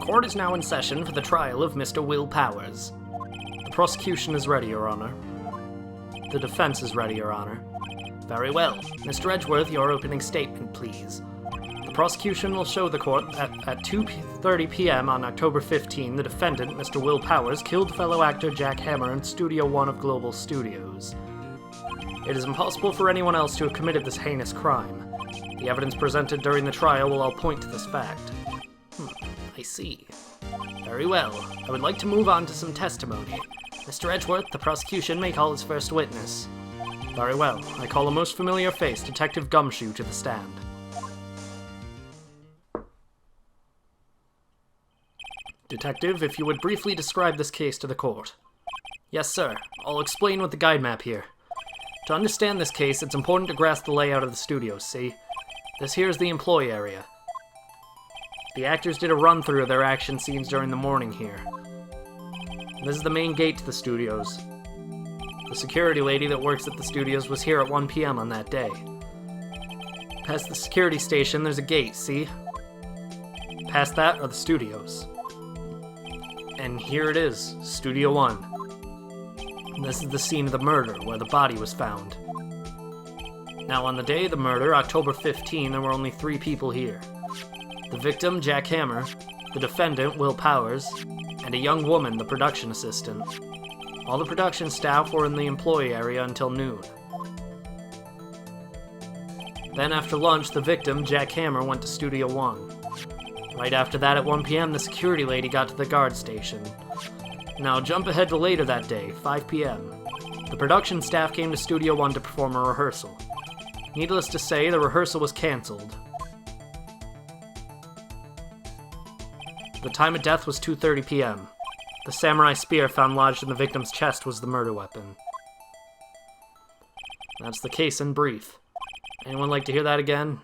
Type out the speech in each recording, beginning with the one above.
court is now in session for the trial of Mr. Will Powers. The prosecution is ready, Your Honor. The defense is ready, Your Honor. Very well. Mr. Edgeworth, your opening statement, please. The prosecution will show the court that at 2:30 p.m. on October 15, the defendant, Mr. Will Powers, killed fellow actor Jack Hammer in Studio One of Global Studios. It is impossible for anyone else to have committed this heinous crime. The evidence presented during the trial will all point to this fact. I see. Very well. I would like to move on to some testimony. Mr. Edgeworth, the prosecution may call its first witness. Very well. I call a most familiar face, Detective Gumshoe, to the stand. Detective, if you would briefly describe this case to the court. Yes, sir. I'll explain with the guide map here. To understand this case, it's important to grasp the layout of the studios, see? This here is the employee area. The actors did a run-through of their action scenes during the morning here. This is the main gate to the studios. The security lady that works at the studios was here at 1 p.m. on that day. Past the security station, there's a gate, see? Past that are the studios. And here it is, Studio One. And this is the scene of the murder, where the body was found. Now, on the day of the murder, October 15, there were only 3 people here. The victim, Jack Hammer, the defendant, Will Powers, and a young woman, the production assistant. All the production staff were in the employee area until noon. Then after lunch, the victim, Jack Hammer, went to Studio One. Right after that, at 1 p.m., the security lady got to the guard station. Now jump ahead to later that day, 5 p.m. The production staff came to Studio One to perform a rehearsal. Needless to say, the rehearsal was cancelled. The time of death was 2:30 p.m. The samurai spear found lodged in the victim's chest was the murder weapon. That's the case in brief. Anyone like to hear that again?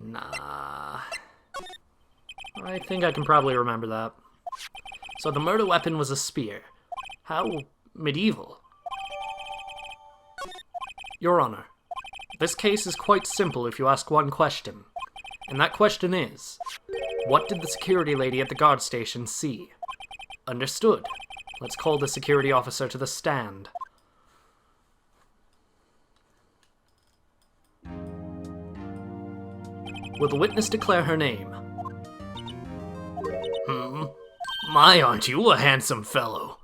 Nah. I think I can probably remember that. So the murder weapon was a spear. How medieval. Your Honor, this case is quite simple if you ask one question. And that question is, what did the security lady at the guard station see? Understood. Let's call the security officer to the stand. Will the witness declare her name? My, aren't you a handsome fellow?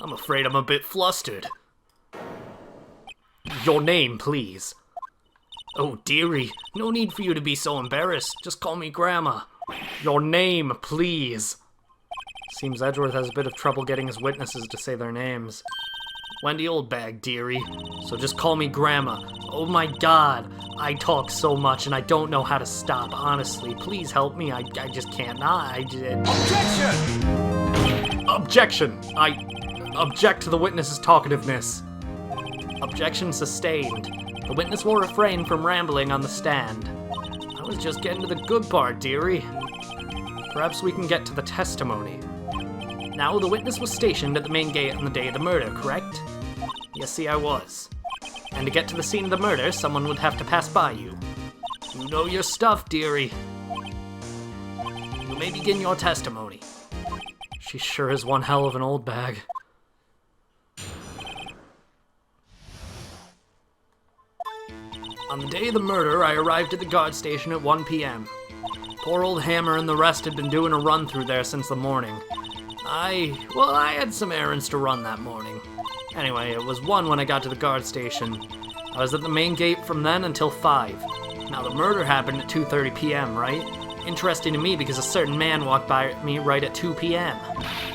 I'm afraid I'm a bit flustered. Your name, please. Oh, dearie, no need for you to be so embarrassed. Just call me Grandma. Your name, please. Seems Edgeworth has a bit of trouble getting his witnesses to say their names. Wendy Oldbag, dearie. So just call me Grandma. Oh my God, I talk so much and I don't know how to stop, honestly. Please help me, I just can't not. Objection! Objection! I object to the witness's talkativeness. Objection sustained. The witness will refrain from rambling on the stand. I was just getting to the good part, dearie. Perhaps we can get to the testimony. Now, the witness was stationed at the main gate on the day of the murder, correct? Yes, see, I was. And to get to the scene of the murder, someone would have to pass by you. You know your stuff, dearie. You may begin your testimony. She sure is one hell of an old bag. On the day of the murder, I arrived at the guard station at 1 p.m. Poor old Hammer and the rest had been doing a run through there since the morning. I had some errands to run that morning. Anyway, it was 1 when I got to the guard station. I was at the main gate from then until 5. Now, the murder happened at 2:30 p.m., right? Interesting to me because a certain man walked by me right at 2 p.m.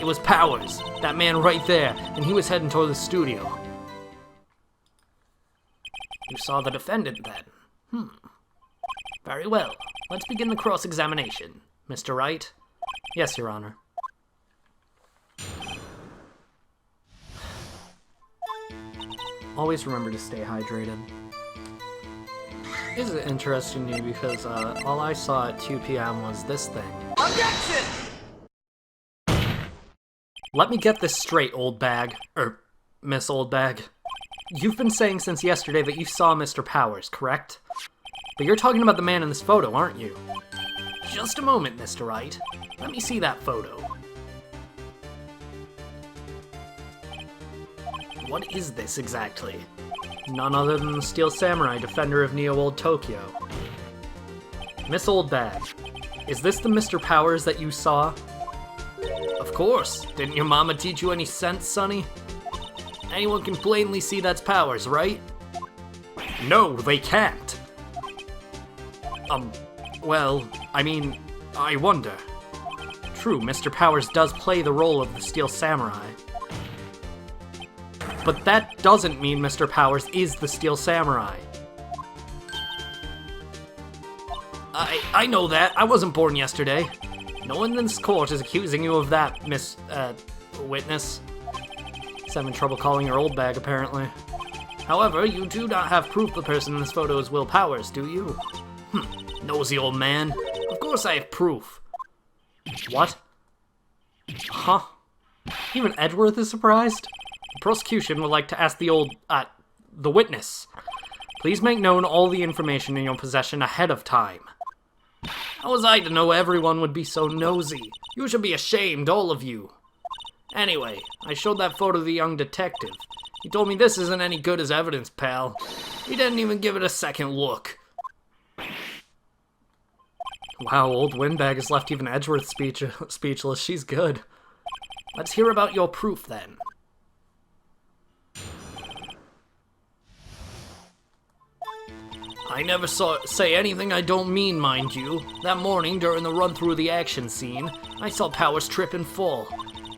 It was Powers, that man right there, and he was heading toward the studio. You saw the defendant then? Very well. Let's begin the cross-examination. Mr. Wright? Yes, Your Honor. Always remember to stay hydrated. This is interesting to me because all I saw at 2 p.m. was this thing. Objection! Let me get this straight, old bag. Miss Old Bag. You've been saying since yesterday that you saw Mr. Powers, correct? But you're talking about the man in this photo, aren't you? Just a moment, Mr. Wright. Let me see that photo. What is this exactly? None other than the Steel Samurai, defender of Neo-Old Tokyo. Miss Oldbag, is this the Mr. Powers that you saw? Of course. Didn't your mama teach you any sense, sonny? Anyone can plainly see that's Powers, right? No, they can't. Well, I mean, I wonder. True, Mr. Powers does play the role of the Steel Samurai. But that doesn't mean Mr. Powers is the Steel Samurai. I know that. I wasn't born yesterday. No one in this court is accusing you of that, Miss, Witness. He's having trouble calling her old bag, apparently. However, you do not have proof the person in this photo is Will Powers, do you? Nosy old man. Of course I have proof. What? Huh? Even Edgeworth is surprised? The prosecution would like to ask the witness. Please make known all the information in your possession ahead of time. How was I to know everyone would be so nosy? You should be ashamed, all of you. Anyway, I showed that photo to the young detective. He told me this isn't any good as evidence, pal. He didn't even give it a second look. Wow, old Windbag has left even Edgeworth speechless. She's good. Let's hear about your proof, then. I never say anything I don't mean, mind you. That morning, during the run-through of the action scene, I saw Powers trip and fall.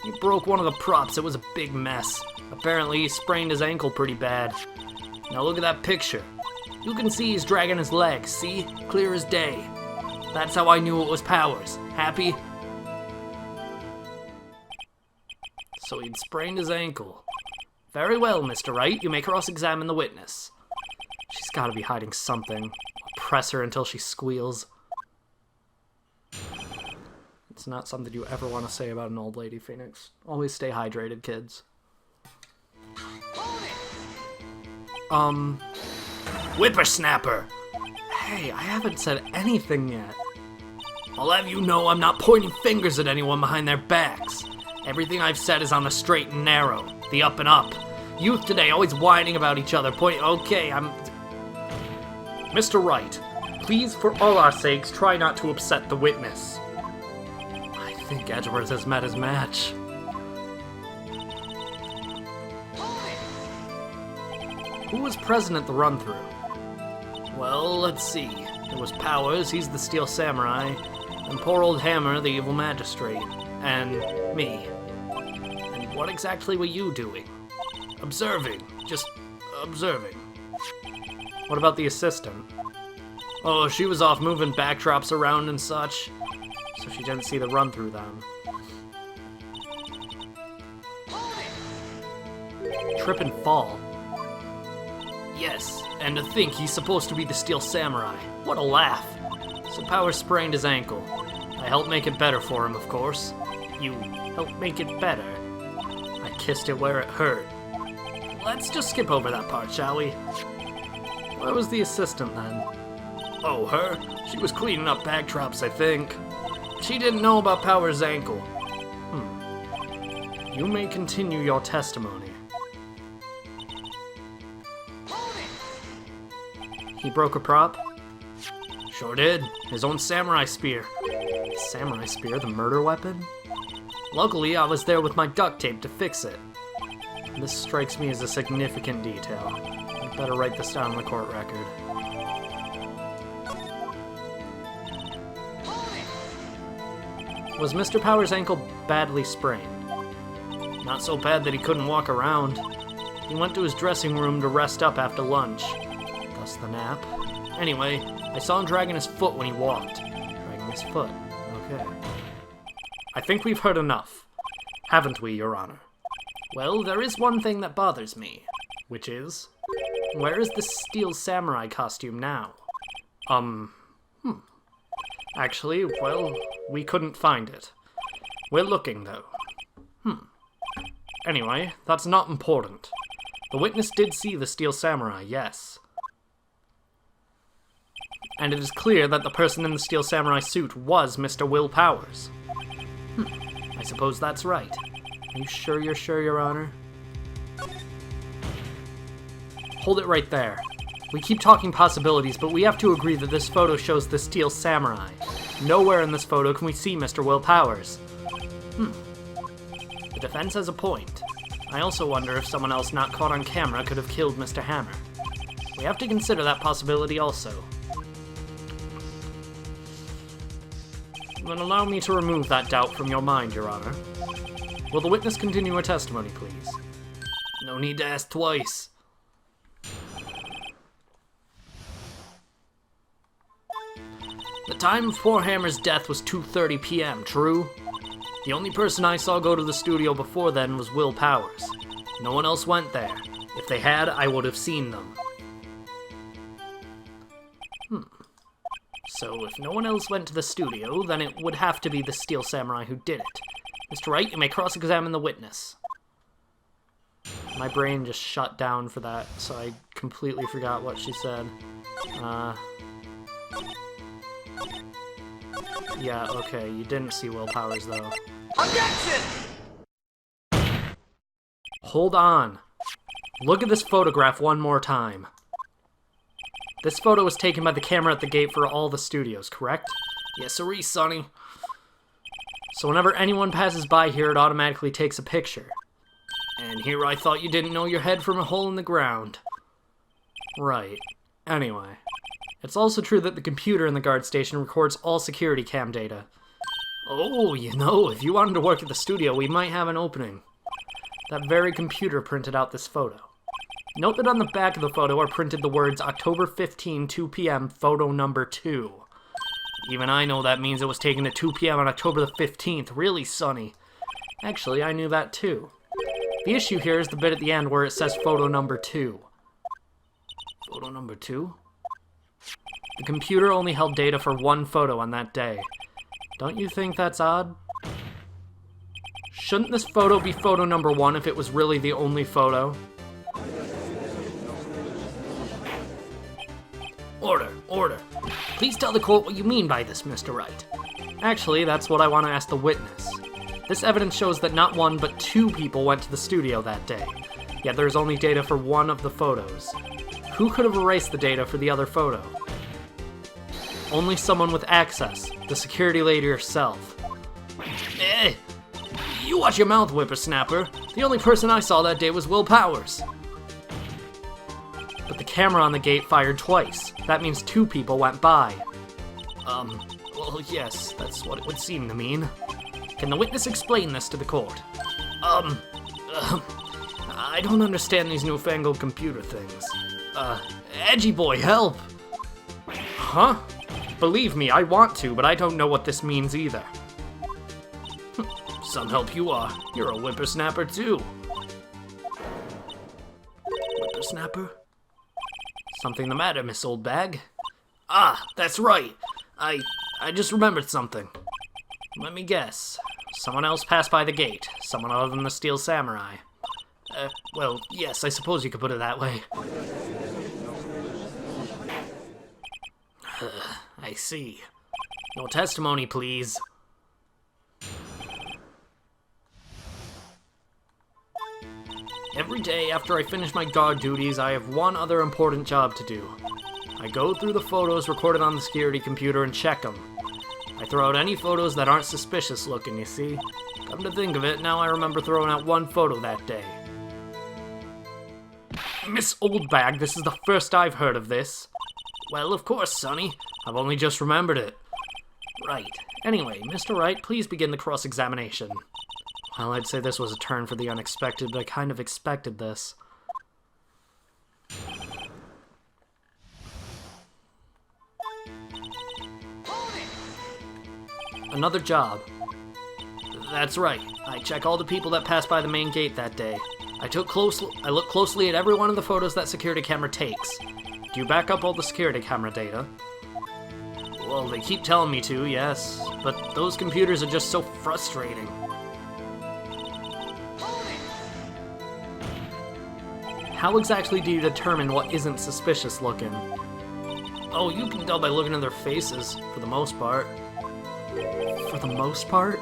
He broke one of the props. It was a big mess. Apparently, he sprained his ankle pretty bad. Now look at that picture. You can see he's dragging his legs, see? Clear as day. That's how I knew it was Powers. Happy? So he'd sprained his ankle. Very well, Mr. Wright. You may cross-examine the witness. She's gotta be hiding something. I'll press her until she squeals. It's not something you ever want to say about an old lady, Phoenix. Always stay hydrated, kids. Whippersnapper! Hey, I haven't said anything yet. I'll have you know I'm not pointing fingers at anyone behind their backs. Everything I've said is on the straight and narrow, the up and up. Youth today always whining about each other, okay, Mr. Wright, please, for all our sakes, try not to upset the witness. I think Edgeworth has met his match. Who was present at the run-through? Well, let's see. There was Powers, he's the Steel Samurai, and poor old Hammer, the evil magistrate, and me. And what exactly were you doing? Observing. Just observing. What about the assistant? Oh, she was off moving backdrops around and such, so she didn't see the run-through then. Trip and fall. Yes, and to think he's supposed to be the Steel Samurai. What a laugh. So Powers sprained his ankle. I helped make it better for him, of course. You helped make it better. I kissed it where it hurt. Let's just skip over that part, shall we? Where was the assistant then? Oh, her? She was cleaning up backdrops, I think. She didn't know about Powers' ankle. You may continue your testimony. He broke a prop? Sure did. His own samurai spear. Samurai spear, the murder weapon? Luckily, I was there with my duct tape to fix it. This strikes me as a significant detail. I'd better write this down on the court record. Was Mr. Powers' ankle badly sprained? Not so bad that he couldn't walk around. He went to his dressing room to rest up after lunch. Thus the nap. Anyway, I saw him dragging his foot when he walked. Dragging his foot. Okay. I think we've heard enough. Haven't we, Your Honor? Well, there is one thing that bothers me. Which is? Where is the Steel Samurai costume now? Actually, well, we couldn't find it. We're looking, though. Anyway, that's not important. The witness did see the Steel Samurai, yes. And it is clear that the person in the Steel Samurai suit was Mr. Will Powers. I suppose that's right. Are you sure you're sure, Your Honor? Hold it right there. We keep talking possibilities, but we have to agree that this photo shows the Steel Samurai. Nowhere in this photo can we see Mr. Will Powers. The defense has a point. I also wonder if someone else not caught on camera could have killed Mr. Hammer. We have to consider that possibility also. Then allow me to remove that doubt from your mind, Your Honor. Will the witness continue her testimony, please? No need to ask twice. The time of poor Hammer's death was 2:30 p.m., true? The only person I saw go to the studio before then was Will Powers. No one else went there. If they had, I would have seen them. So if no one else went to the studio, then it would have to be the Steel Samurai who did it. Mr. Wright, you may cross-examine the witness. My brain just shut down for that, so I completely forgot what she said. Yeah, okay, you didn't see Will Powers, though. Objection! Hold on. Look at this photograph one more time. This photo was taken by the camera at the gate for all the studios, correct? Yes, sirree, Sonny. So whenever anyone passes by here, it automatically takes a picture. And here I thought you didn't know your head from a hole in the ground. Right. Anyway. It's also true that the computer in the guard station records all security cam data. Oh, you know, if you wanted to work at the studio, we might have an opening. That very computer printed out this photo. Note that on the back of the photo are printed the words October 15, 2 p.m., photo number 2. Even I know that means it was taken at 2 p.m. on October the 15th. Really, Sonny. Actually, I knew that too. The issue here is the bit at the end where it says photo number 2. Photo number 2? The computer only held data for one photo on that day. Don't you think that's odd? Shouldn't this photo be photo number 1 if it was really the only photo? Order, order. Please tell the court what you mean by this, Mr. Wright. Actually, that's what I want to ask the witness. This evidence shows that not one, but 2 people went to the studio that day. Yet there's only data for one of the photos. Who could have erased the data for the other photo? Only someone with access, the security lady herself. You watch your mouth, whippersnapper. The only person I saw that day was Will Powers. But the camera on the gate fired twice. That means 2 people went by. Well, yes, that's what it would seem to mean. Can the witness explain this to the court? I don't understand these newfangled computer things. Edgy boy, help! Huh? Believe me, I want to, but I don't know what this means either. Some help you are. You're a whippersnapper, too. Whippersnapper? Something the matter, Miss Oldbag? Ah, that's right. I just remembered something. Let me guess. Someone else passed by the gate. Someone other than the Steel Samurai. Well, yes, I suppose you could put it that way. I see. Your testimony, please. Every day after I finish my guard duties, I have one other important job to do. I go through the photos recorded on the security computer and check them. I throw out any photos that aren't suspicious looking, you see. Come to think of it, now I remember throwing out one photo that day. Miss Oldbag, this is the first I've heard of this. Well, of course, Sonny. I've only just remembered it. Right. Anyway, Mr. Wright, please begin the cross-examination. Well, I'd say this was a turn for the unexpected, but I kind of expected this. Another job. That's right. I check all the people that passed by the main gate that day. I look closely at every one of the photos that security camera takes. Do you back up all the security camera data? Well, they keep telling me to, yes. But those computers are just so frustrating. How exactly do you determine what isn't suspicious looking? Oh, you can tell by looking at their faces, for the most part. For the most part?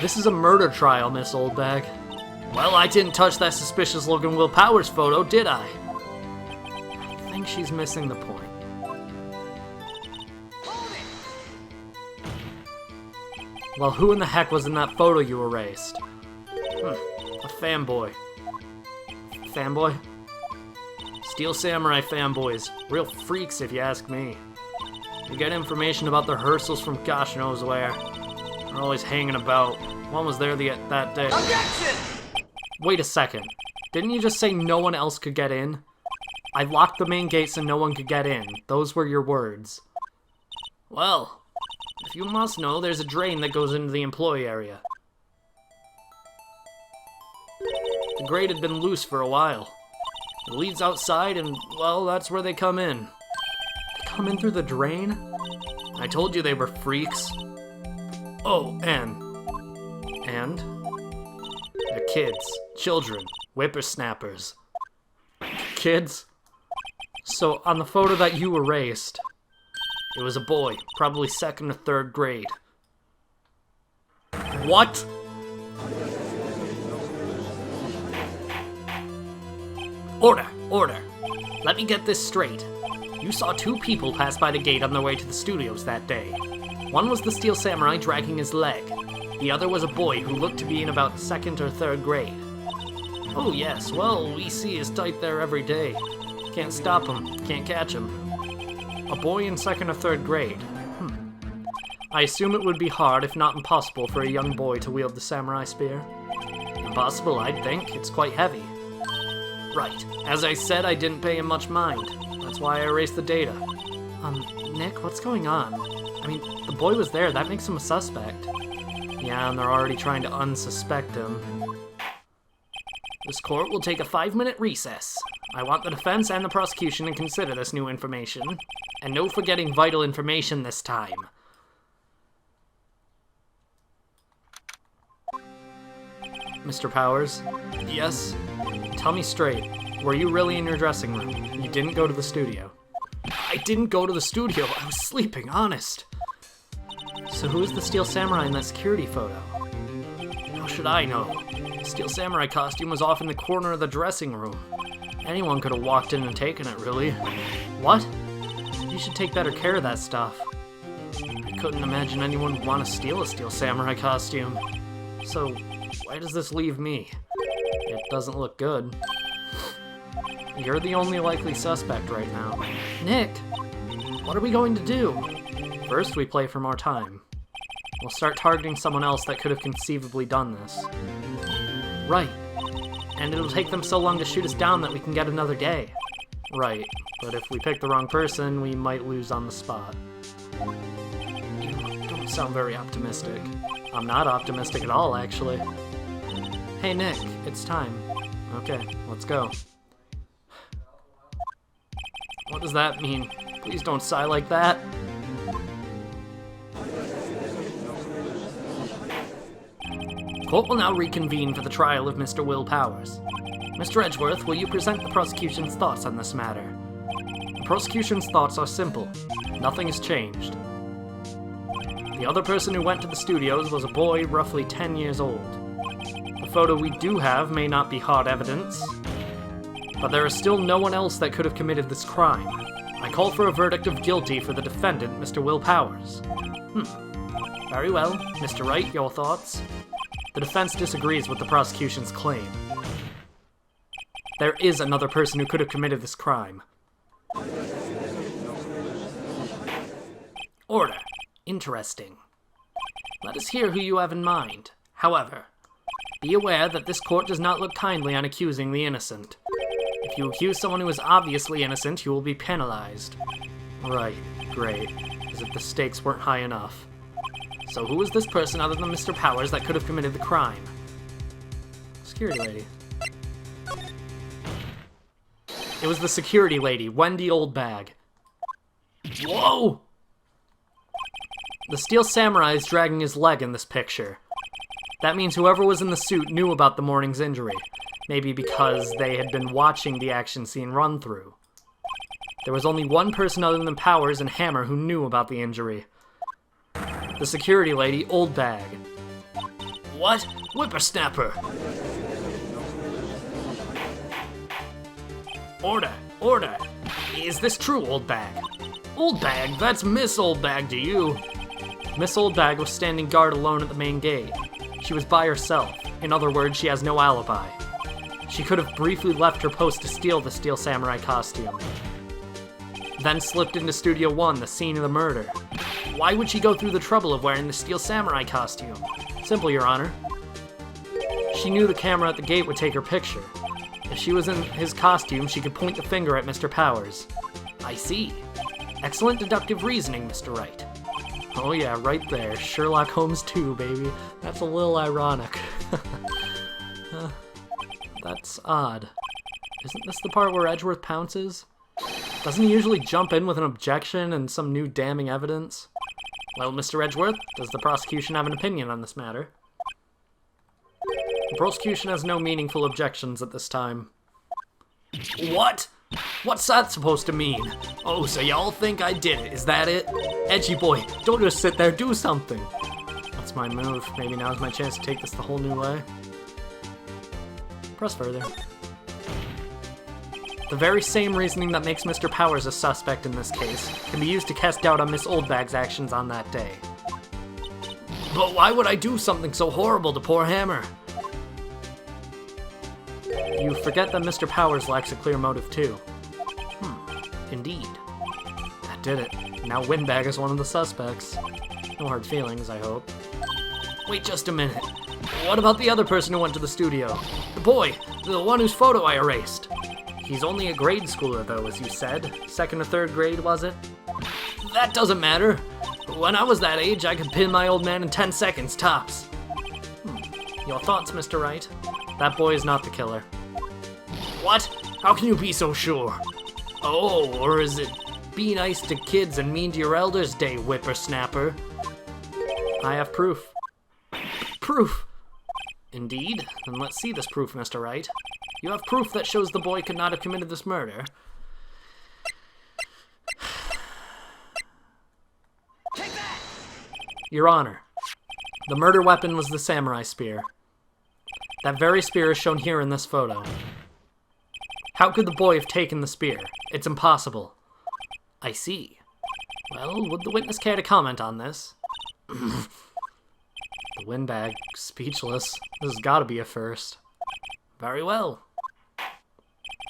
This is a murder trial, Miss Oldbag. Well, I didn't touch that suspicious-looking Will Powers photo, did I? I think she's missing the point. Well, who in the heck was in that photo you erased? A fanboy. Fanboy? Steel Samurai fanboys. Real freaks, if you ask me. You get information about the rehearsals from gosh knows where. They're always hanging about. One was there that day. Objection! Wait a second. Didn't you just say no one else could get in? I locked the main gate so no one could get in. Those were your words. Well, if you must know, there's a drain that goes into the employee area. The grate had been loose for a while. It leads outside and, well, that's where they come in. They come in through the drain? I told you they were freaks. Oh, and? They're kids, children, whippersnappers. Kids? So, on the photo that you erased, it was a boy, probably 2nd or 3rd grade. What? Order. Let me get this straight. You saw 2 people pass by the gate on their way to the studios that day. One was the Steel Samurai dragging his leg. The other was a boy who looked to be in about 2nd or 3rd grade. Oh yes, well, we see his type there every day. Can't stop him, can't catch him. A boy in 2nd or 3rd grade. I assume it would be hard, if not impossible, for a young boy to wield the samurai spear. Impossible, I'd think. It's quite heavy. Right. As I said, I didn't pay him much mind. That's why I erased the data. Nick, what's going on? I mean, the boy was there. That makes him a suspect. Yeah, and they're already trying to unsuspect him. This court will take a 5-minute recess. I want the defense and the prosecution to consider this new information. And no forgetting vital information this time. Mr. Powers? Yes? Tell me straight, were you really in your dressing room? You didn't go to the studio. I didn't go to the studio, I was sleeping, honest. So who is the Steel Samurai in that security photo? How should I know? The Steel Samurai costume was off in the corner of the dressing room. Anyone could have walked in and taken it, really. What? You should take better care of that stuff. I couldn't imagine anyone would want to steal a Steel Samurai costume. So, why does this leave me? It doesn't look good. You're the only likely suspect right now. Nick! What are we going to do? First, we play for more time. We'll start targeting someone else that could have conceivably done this. Right. And it'll take them so long to shoot us down that we can get another day. Right. But if we pick the wrong person, we might lose on the spot. You don't sound very optimistic. I'm not optimistic at all, actually. Hey, Nick, it's time. Okay, let's go. What does that mean? Please don't sigh like that. Court will now reconvene for the trial of Mr. Will Powers. Mr. Edgeworth, will you present the prosecution's thoughts on this matter? The prosecution's thoughts are simple. Nothing has changed. The other person who went to the studios was a boy roughly 10 years old. The photo we do have may not be hard evidence, but there is still no one else that could have committed this crime. I call for a verdict of guilty for the defendant, Mr. Will Powers. Very well. Mr. Wright, your thoughts? The defense disagrees with the prosecution's claim. There is another person who could have committed this crime. Order. Interesting. Let us hear who you have in mind. However, be aware that this court does not look kindly on accusing the innocent. If you accuse someone who is obviously innocent, you will be penalized. Right, great. As if the stakes weren't high enough. So who is this person other than Mr. Powers that could have committed the crime? Security lady. It was the security lady, Wendy Oldbag. Whoa! The Steel Samurai is dragging his leg in this picture. That means whoever was in the suit knew about the morning's injury. Maybe because they had been watching the action scene run through. There was only one person other than Powers and Hammer who knew about the injury. The security lady, Old Bag. What? Whippersnapper! Order! Order! Is this true, Old Bag? Old Bag? That's Miss Old Bag to you! Miss Old Bag was standing guard alone at the main gate. She was by herself. In other words, she has no alibi. She could have briefly left her post to steal the Steel Samurai costume. Then slipped into Studio 1, the scene of the murder. Why would she go through the trouble of wearing the Steel Samurai costume? Simple, Your Honor. She knew the camera at the gate would take her picture. If she was in his costume, she could point the finger at Mr. Powers. I see. Excellent deductive reasoning, Mr. Wright. Oh yeah, right there. Sherlock Holmes 2, baby. That's a little ironic. That's odd. Isn't this the part where Edgeworth pounces? Doesn't he usually jump in with an objection and some new damning evidence? Well, Mr. Edgeworth, does the prosecution have an opinion on this matter? The prosecution has no meaningful objections at this time. What? What's that supposed to mean? Oh, so y'all think I did it, is that it? Edgy boy, don't just sit there, do something. That's my move. Maybe now's my chance to take this the whole new way. Press further. The very same reasoning that makes Mr. Powers a suspect in this case can be used to cast doubt on Miss Oldbag's actions on that day. But why would I do something so horrible to poor Hammer? You forget that Mr. Powers lacks a clear motive too. Indeed. That did it. Now Windbag is one of the suspects. No hard feelings, I hope. Wait just a minute. What about the other person who went to the studio? The boy, the one whose photo I erased. He's only a grade schooler though, as you said. Second or third grade, was it? That doesn't matter. When I was that age, I could pin my old man in 10 seconds, tops. Your thoughts, Mr. Wright? That boy is not the killer. What? How can you be so sure? Oh, or is it be nice to kids and mean to your elders day, whippersnapper? I have proof. Proof? Indeed? Then let's see this proof, Mr. Wright. You have proof that shows the boy could not have committed this murder. Take that! Your Honor, the murder weapon was the samurai spear. That very spear is shown here in this photo. How could the boy have taken the spear? It's impossible. I see. Well, would the witness care to comment on this? The Windbag, speechless. This has got to be a first. Very well.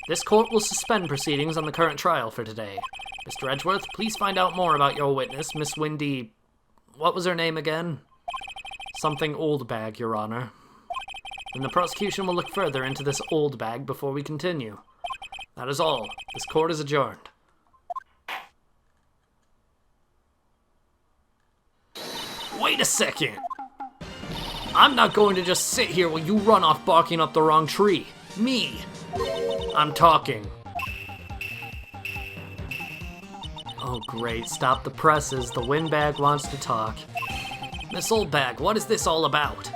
This court will suspend proceedings on the current trial for today. Mr. Edgeworth, please find out more about your witness, Miss Windy... What was her name again? Something Oldbag, Your Honor. Then the prosecution will look further into this old bag before we continue. That is all. This court is adjourned. Wait a second! I'm not going to just sit here while you run off barking up the wrong tree. Me! I'm talking. Oh great, stop the presses. The Windbag wants to talk. Miss Oldbag, what is this all about?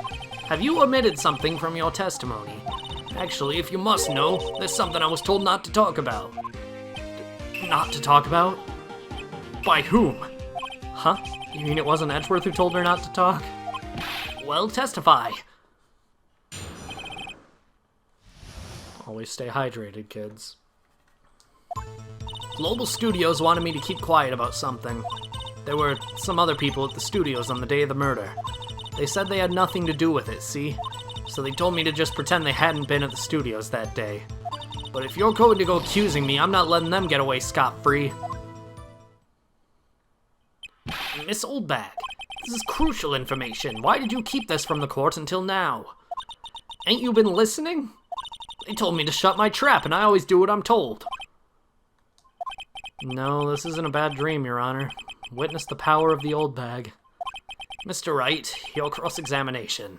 Have you omitted something from your testimony? Actually, if you must know, there's something I was told not to talk about. Not to talk about? By whom? Huh? You mean it wasn't Edgeworth who told her not to talk? Well, testify. Always stay hydrated, kids. Global Studios wanted me to keep quiet about something. There were some other people at the studios on the day of the murder. They said they had nothing to do with it, see? So they told me to just pretend they hadn't been at the studios that day. But if you're going to go accusing me, I'm not letting them get away scot-free. Miss Oldbag, this is crucial information. Why did you keep this from the court until now? Ain't you been listening? They told me to shut my trap, and I always do what I'm told. No, this isn't a bad dream, Your Honor. Witness the power of the old bag. Mr. Wright, your cross-examination.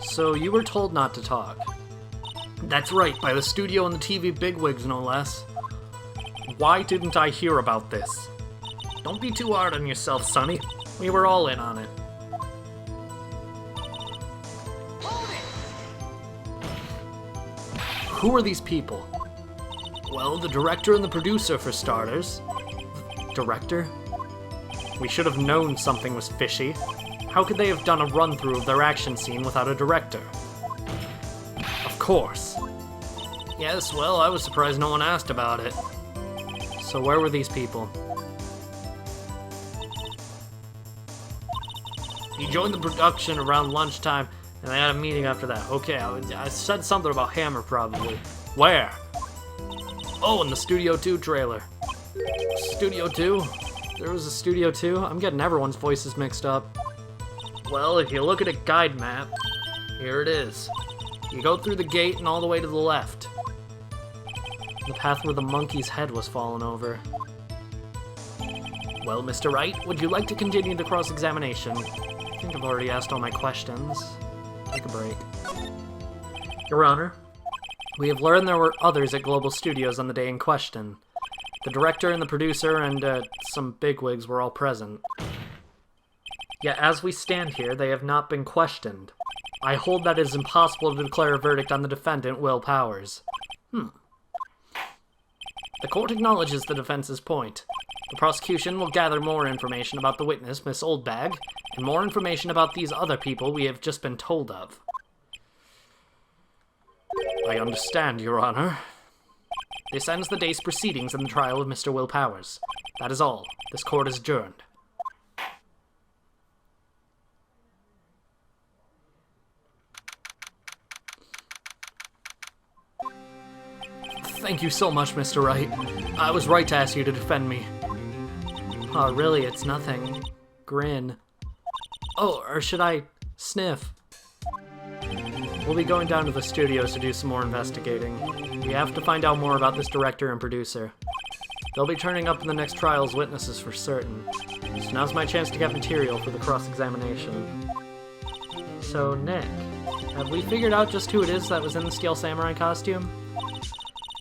So you were told not to talk. That's right, by the studio and the TV bigwigs, no less. Why didn't I hear about this? Don't be too hard on yourself, Sonny. We were all in on it. Who are these people? Well, the director and the producer, for starters. Director? We should have known something was fishy. How could they have done a run-through of their action scene without a director? Of course. Yes, well, I was surprised no one asked about it. So where were these people? He joined the production around lunchtime, and they had a meeting after that. Okay, I said something about Hammer, probably. Where? Oh, in the Studio 2 trailer. Studio 2? There was a Studio 2? I'm getting everyone's voices mixed up. Well, if you look at a guide map, here it is. You go through the gate and all the way to the left. The path where the monkey's head was fallen over. Well, Mr. Wright, would you like to continue the cross-examination? I think I've already asked all my questions. Take a break. Your Honor, we have learned there were others at Global Studios on the day in question. The director and the producer and some bigwigs were all present. Yet as we stand here, they have not been questioned. I hold that it is impossible to declare a verdict on the defendant, Will Powers. The court acknowledges the defense's point. The prosecution will gather more information about the witness, Miss Oldbag, and more information about these other people we have just been told of. I understand, Your Honor. This ends the day's proceedings in the trial of Mr. Will Powers. That is all. This court is adjourned. Thank you so much, Mr. Wright. I was right to ask you to defend me. Oh, really, it's nothing. Grin. Oh, or should I sniff? We'll be going down to the studios to do some more investigating. We have to find out more about this director and producer. They'll be turning up in the next trial as witnesses for certain. So now's my chance to get material for the cross-examination. So, Nick, have we figured out just who it is that was in the Steel Samurai costume?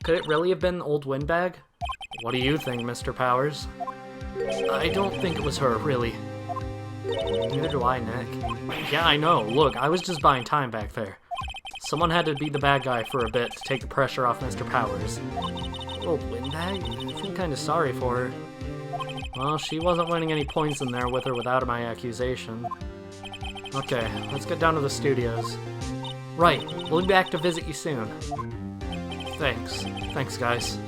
Could it really have been Old Windbag? What do you think, Mr. Powers? I don't think it was her, really. Neither do I, Nick. Yeah, I know. Look, I was just buying time back there. Someone had to be the bad guy for a bit to take the pressure off Mr. Powers. Old Windbag? I feel kind of sorry for her. Well, she wasn't winning any points in there with or without my accusation. Okay, let's get down to the studios. Right, we'll be back to visit you soon. Thanks, guys.